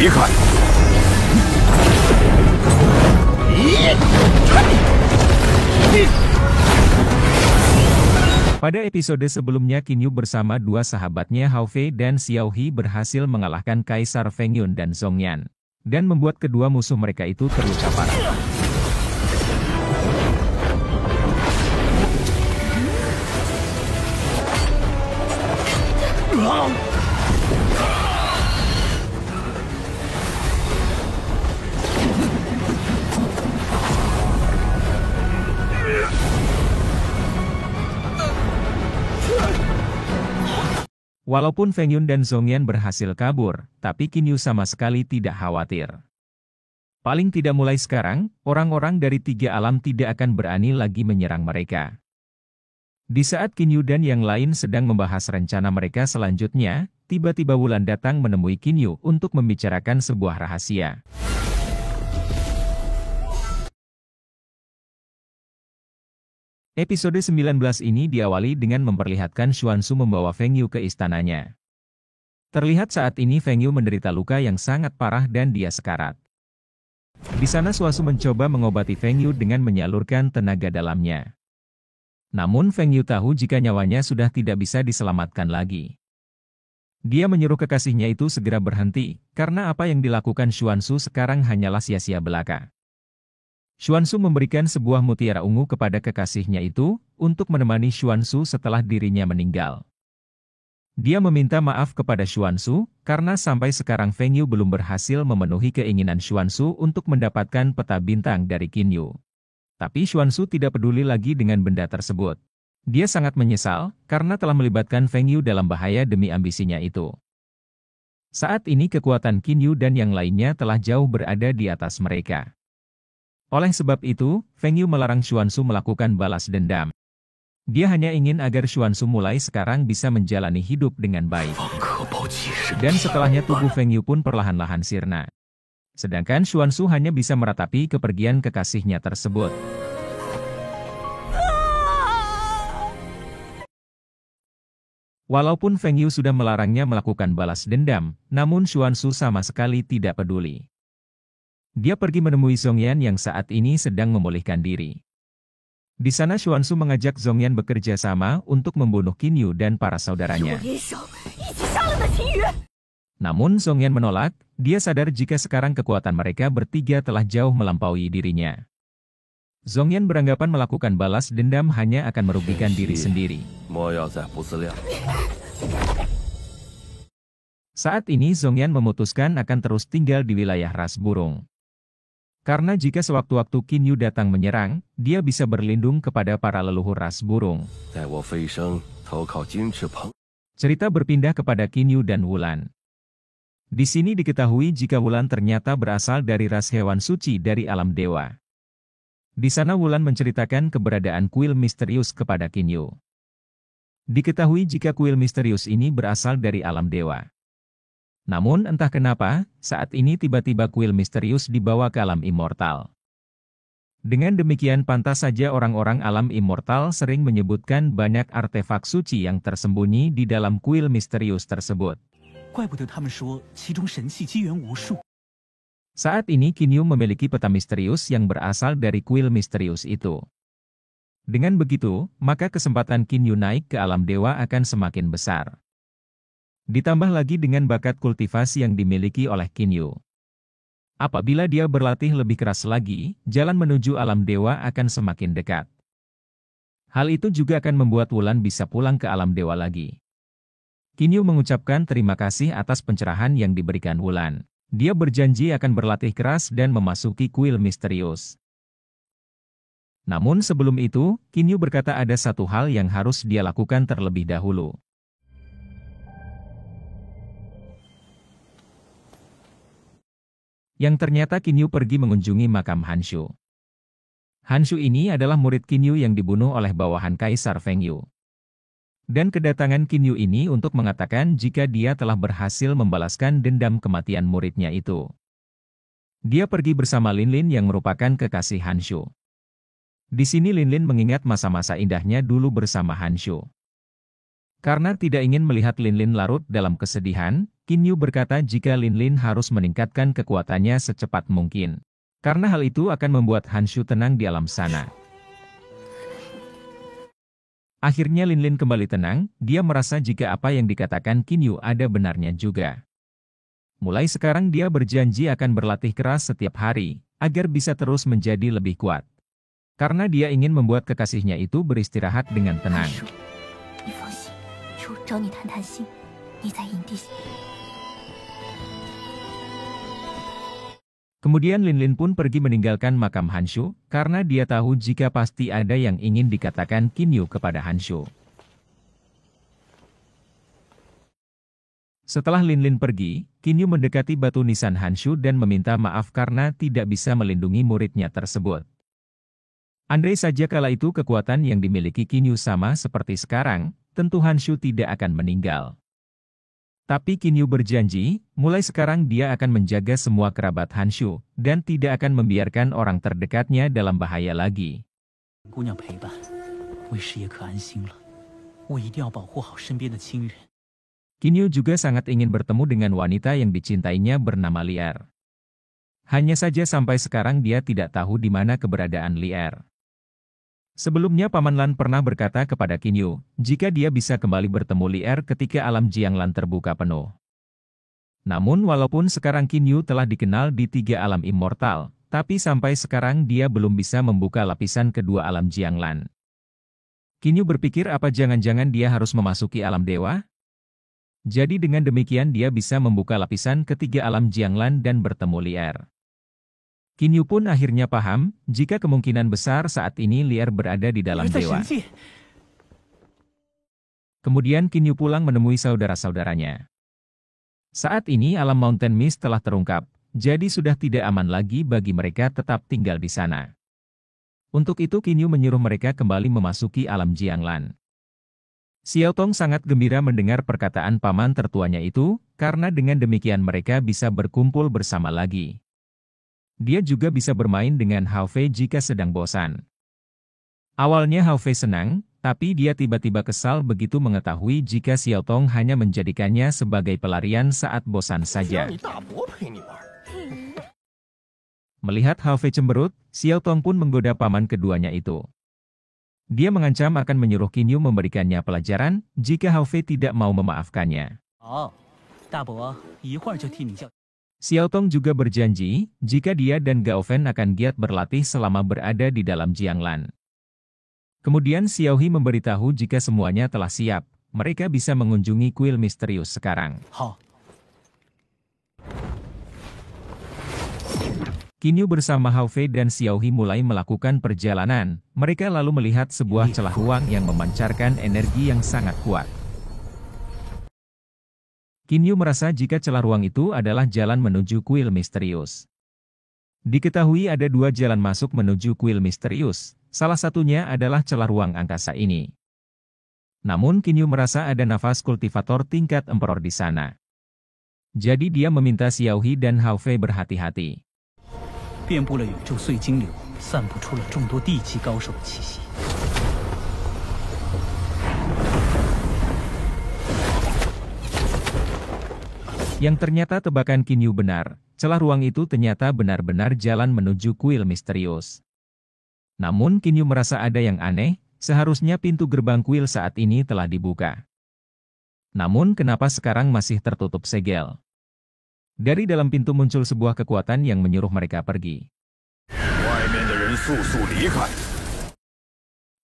离开！Pada episode sebelumnya, Qin Yu bersama dua sahabatnya Hao Fei dan Xiao He berhasil mengalahkan Kaisar Feng Yun dan Song Yan, dan membuat kedua musuh mereka itu terluka parah. Walaupun Feng Yun dan Song Yan berhasil kabur, tapi Qin Yu sama sekali tidak khawatir. Paling tidak mulai sekarang, orang-orang dari tiga alam tidak akan berani lagi menyerang mereka. Di saat Qin Yu dan yang lain sedang membahas rencana mereka selanjutnya, tiba-tiba Wulan datang menemui Qin Yu untuk membicarakan sebuah rahasia. Episode 19 ini diawali dengan memperlihatkan Xuanzu membawa Feng Yu ke istananya. Terlihat saat ini Feng Yu menderita luka yang sangat parah dan dia sekarat. Di sana Xuanzu mencoba mengobati Feng Yu dengan menyalurkan tenaga dalamnya. Namun Feng Yu tahu jika nyawanya sudah tidak bisa diselamatkan lagi. Dia menyuruh kekasihnya itu segera berhenti, karena apa yang dilakukan Xuanzu sekarang hanyalah sia-sia belaka. Xuanzu memberikan sebuah mutiara ungu kepada kekasihnya itu, untuk menemani Xuanzu setelah dirinya meninggal. Dia meminta maaf kepada Xuanzu, karena sampai sekarang Feng Yu belum berhasil memenuhi keinginan Xuanzu untuk mendapatkan peta bintang dari Qin Yu. Tapi Xuanzu tidak peduli lagi dengan benda tersebut. Dia sangat menyesal, karena telah melibatkan Feng Yu dalam bahaya demi ambisinya itu. Saat ini kekuatan Qin Yu dan yang lainnya telah jauh berada di atas mereka. Oleh sebab itu, Feng Yu melarang Xuanzu melakukan balas dendam. Dia hanya ingin agar Xuanzu mulai sekarang bisa menjalani hidup dengan baik. Dan setelahnya tubuh Feng Yu pun perlahan-lahan sirna. Sedangkan Xuanzu hanya bisa meratapi kepergian kekasihnya tersebut. Walaupun Feng Yu sudah melarangnya melakukan balas dendam, namun Xuanzu sama sekali tidak peduli. Dia pergi menemui Song Yan yang saat ini sedang memulihkan diri. Di sana Xuanzu mengajak Song Yan bekerja sama untuk membunuh Qin Yu dan para saudaranya. Namun Song Yan menolak, dia sadar jika sekarang kekuatan mereka bertiga telah jauh melampaui dirinya. Song Yan beranggapan melakukan balas dendam hanya akan merugikan diri sendiri. Saat ini Song Yan memutuskan akan terus tinggal di wilayah ras burung. Karena jika sewaktu-waktu Qin Yu datang menyerang, dia bisa berlindung kepada para leluhur ras burung. Cerita berpindah kepada Qin Yu dan Wulan. Di sini diketahui jika Wulan ternyata berasal dari ras hewan suci dari alam dewa. Di sana Wulan menceritakan keberadaan kuil misterius kepada Qin Yu. Diketahui jika kuil misterius ini berasal dari alam dewa. Namun entah kenapa, saat ini tiba-tiba kuil misterius dibawa ke alam immortal. Dengan demikian pantas saja orang-orang alam immortal sering menyebutkan banyak artefak suci yang tersembunyi di dalam kuil misterius tersebut. Saat ini Qin Yu memiliki peta misterius yang berasal dari kuil misterius itu. Dengan begitu, maka kesempatan Qin Yu naik ke alam dewa akan semakin besar. Ditambah lagi dengan bakat kultivasi yang dimiliki oleh Qin Yu. Apabila dia berlatih lebih keras lagi, jalan menuju alam dewa akan semakin dekat. Hal itu juga akan membuat Wulan bisa pulang ke alam dewa lagi. Qin Yu mengucapkan terima kasih atas pencerahan yang diberikan Wulan. Dia berjanji akan berlatih keras dan memasuki kuil misterius. Namun sebelum itu, Qin Yu berkata ada satu hal yang harus dia lakukan terlebih dahulu. Yang ternyata Qin Yu pergi mengunjungi makam Han Shu. Han Shu ini adalah murid Qin Yu yang dibunuh oleh bawahan Kaisar Feng Yu. Dan kedatangan Qin Yu ini untuk mengatakan jika dia telah berhasil membalaskan dendam kematian muridnya itu. Dia pergi bersama Lin Lin yang merupakan kekasih Han Shu. Di sini Lin Lin mengingat masa-masa indahnya dulu bersama Han Shu. Karena tidak ingin melihat Lin Lin larut dalam kesedihan, Qin Yu berkata jika Lin Lin harus meningkatkan kekuatannya secepat mungkin. Karena hal itu akan membuat Han Shu tenang di alam sana. Akhirnya Lin Lin kembali tenang, dia merasa jika apa yang dikatakan Qin Yu ada benarnya juga. Mulai sekarang dia berjanji akan berlatih keras setiap hari, agar bisa terus menjadi lebih kuat. Karena dia ingin membuat kekasihnya itu beristirahat dengan tenang. Kemudian Lin Lin pun pergi meninggalkan makam Han Shu, karena dia tahu jika pasti ada yang ingin dikatakan Qin Yu kepada Han Shu. Setelah Lin Lin pergi, Qin Yu mendekati batu nisan Han Shu dan meminta maaf karena tidak bisa melindungi muridnya tersebut. Andai saja kala itu kekuatan yang dimiliki Qin Yu sama seperti sekarang, tentu Han Shu tidak akan meninggal. Tapi Qin Yu berjanji, mulai sekarang dia akan menjaga semua kerabat Han Shu, dan tidak akan membiarkan orang terdekatnya dalam bahaya lagi. Qin Yu juga sangat ingin bertemu dengan wanita yang dicintainya bernama Lier. Hanya saja sampai sekarang dia tidak tahu di mana keberadaan Lier. Sebelumnya Paman Lan pernah berkata kepada Qin Yu, jika dia bisa kembali bertemu Lier ketika alam Jianglan terbuka penuh. Namun walaupun sekarang Qin Yu telah dikenal di 3 alam immortal, tapi sampai sekarang dia belum bisa membuka lapisan kedua alam Jianglan. Qin Yu berpikir apa jangan-jangan dia harus memasuki alam dewa? Jadi dengan demikian dia bisa membuka lapisan ketiga alam Jianglan dan bertemu Lier. Qin Yu pun akhirnya paham, jika kemungkinan besar saat ini Lier berada di dalam dewa. Kemudian Qin Yu pulang menemui saudara-saudaranya. Saat ini alam Mountain Mist telah terungkap, jadi sudah tidak aman lagi bagi mereka tetap tinggal di sana. Untuk itu Qin Yu menyuruh mereka kembali memasuki alam Jianglan. Xiao Tong sangat gembira mendengar perkataan paman tertuanya itu, karena dengan demikian mereka bisa berkumpul bersama lagi. Dia juga bisa bermain dengan Hao Fei jika sedang bosan. Awalnya Hao Fei senang, tapi dia tiba-tiba kesal begitu mengetahui jika Xiao Tong hanya menjadikannya sebagai pelarian saat bosan saja. Melihat Hao Fei cemberut, Xiao Tong pun menggoda paman keduanya itu. Dia mengancam akan menyuruh Qin Yu memberikannya pelajaran jika Hao Fei tidak mau memaafkannya. Xiao Tong juga berjanji, jika dia dan Gao Fen akan giat berlatih selama berada di dalam Jianglan. Kemudian Xiao He memberitahu jika semuanya telah siap, mereka bisa mengunjungi kuil misterius sekarang. Qin Yu bersama Hao Fei dan Xiao He mulai melakukan perjalanan, mereka lalu melihat sebuah celah ruang yang memancarkan energi yang sangat kuat. Qin Yu merasa jika celah ruang itu adalah jalan menuju kuil misterius. Diketahui ada 2 jalan masuk menuju kuil misterius, salah satunya adalah celah ruang angkasa ini. Namun Qin Yu merasa ada nafas kultivator tingkat emperor di sana. Jadi dia meminta Xiao He dan Hao Fei berhati-hati. Yang ternyata tebakan Qin Yu benar, celah ruang itu ternyata benar-benar jalan menuju kuil misterius. Namun Qin Yu merasa ada yang aneh, seharusnya pintu gerbang kuil saat ini telah dibuka. Namun kenapa sekarang masih tertutup segel? Dari dalam pintu muncul sebuah kekuatan yang menyuruh mereka pergi.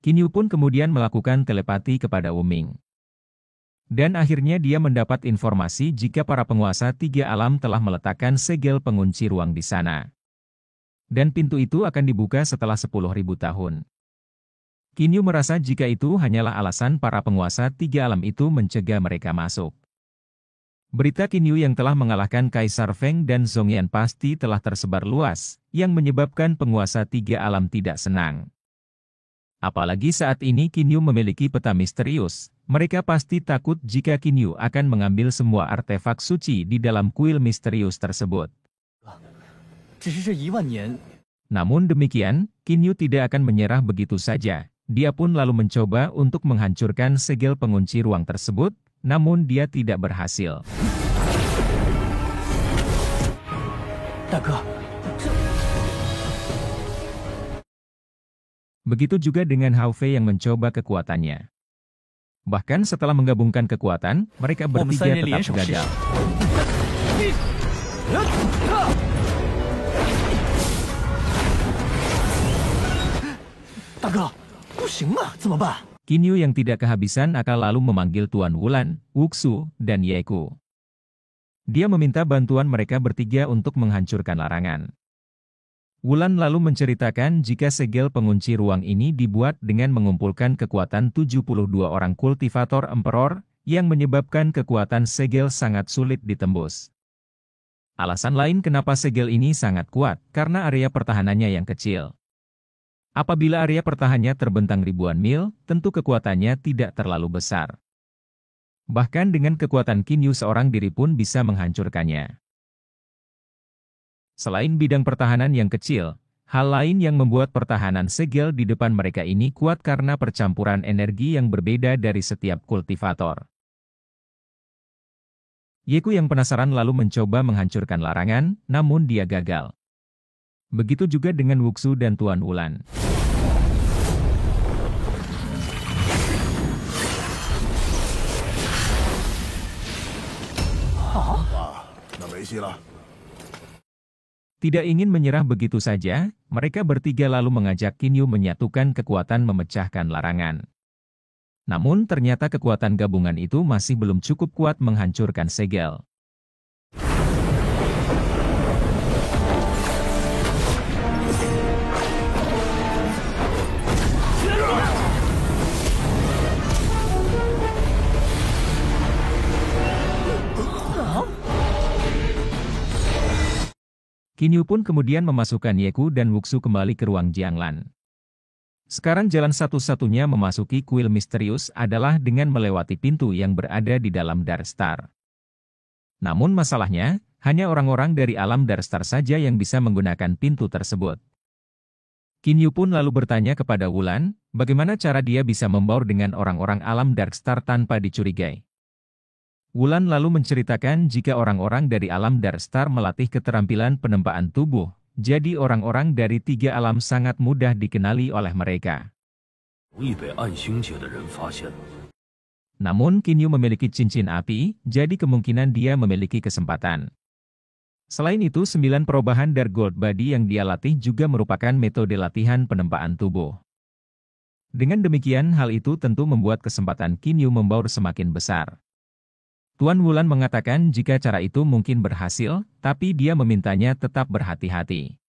Qin Yu pun kemudian melakukan telepati kepada Wu Ming. Dan akhirnya dia mendapat informasi jika para penguasa 3 alam telah meletakkan segel pengunci ruang di sana. Dan pintu itu akan dibuka setelah 10.000 tahun. Qin Yu merasa jika itu hanyalah alasan para penguasa 3 alam itu mencegah mereka masuk. Berita Qin Yu yang telah mengalahkan Kaisar Feng dan Zhongyan pasti telah tersebar luas, yang menyebabkan penguasa 3 alam tidak senang. Apalagi saat ini Qin Yu memiliki peta misterius, mereka pasti takut jika Qin Yu akan mengambil semua artefak suci di dalam kuil misterius tersebut. Namun demikian, Qin Yu tidak akan menyerah begitu saja. Dia pun lalu mencoba untuk menghancurkan segel pengunci ruang tersebut, namun dia tidak berhasil. Begitu juga dengan Hao Fei yang mencoba kekuatannya. Bahkan setelah menggabungkan kekuatan, mereka bertiga tetap gagal. Qin Yu yang tidak kehabisan akal lalu memanggil Tuan Wulan, Wuxu, dan Ye Ku. Dia meminta bantuan mereka bertiga untuk menghancurkan larangan. Wulan lalu menceritakan jika segel pengunci ruang ini dibuat dengan mengumpulkan kekuatan 72 orang kultivator emperor, yang menyebabkan kekuatan segel sangat sulit ditembus. Alasan lain kenapa segel ini sangat kuat, karena area pertahanannya yang kecil. Apabila area pertahanannya terbentang ribuan mil, tentu kekuatannya tidak terlalu besar. Bahkan dengan kekuatan Qin Yu seorang diri pun bisa menghancurkannya. Selain bidang pertahanan yang kecil, hal lain yang membuat pertahanan segel di depan mereka ini kuat karena percampuran energi yang berbeda dari setiap kultivator. Ye Ku yang penasaran lalu mencoba menghancurkan larangan, namun dia gagal. Begitu juga dengan Wuxu dan Tuan Wulan. Tidak ingin menyerah begitu saja, mereka bertiga lalu mengajak Qin Yu menyatukan kekuatan memecahkan larangan. Namun ternyata kekuatan gabungan itu masih belum cukup kuat menghancurkan segel. Qin Yu pun kemudian memasukkan Ye Ku dan Wuxu kembali ke ruang Jianglan. Sekarang jalan satu-satunya memasuki kuil misterius adalah dengan melewati pintu yang berada di dalam Darstar. Namun masalahnya, hanya orang-orang dari alam Darstar saja yang bisa menggunakan pintu tersebut. Qin Yu pun lalu bertanya kepada Wulan, bagaimana cara dia bisa membaur dengan orang-orang alam Darstar tanpa dicurigai. Wulan lalu menceritakan jika orang-orang dari alam Darstar melatih keterampilan penempaan tubuh, jadi orang-orang dari tiga alam sangat mudah dikenali oleh mereka. Namun Qin Yu memiliki cincin api, jadi kemungkinan dia memiliki kesempatan. Selain itu 9 perubahan dari Gold Body yang dia latih juga merupakan metode latihan penempaan tubuh. Dengan demikian hal itu tentu membuat kesempatan Qin Yu membaur semakin besar. Tuan Wulan mengatakan jika cara itu mungkin berhasil, tapi dia memintanya tetap berhati-hati.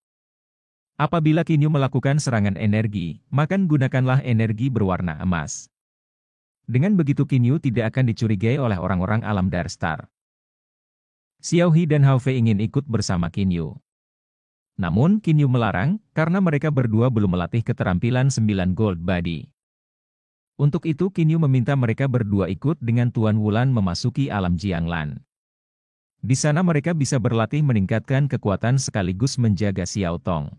Apabila Qin Yu melakukan serangan energi, maka gunakanlah energi berwarna emas. Dengan begitu Qin Yu tidak akan dicurigai oleh orang-orang alam Darstar. Xiao He dan Hao Fei ingin ikut bersama Qin Yu. Namun Qin Yu melarang, karena mereka berdua belum melatih keterampilan 9 Gold Body. Untuk itu Qin Yu meminta mereka berdua ikut dengan Tuan Wulan memasuki alam Jianglan. Di sana mereka bisa berlatih meningkatkan kekuatan sekaligus menjaga Xiao Tong.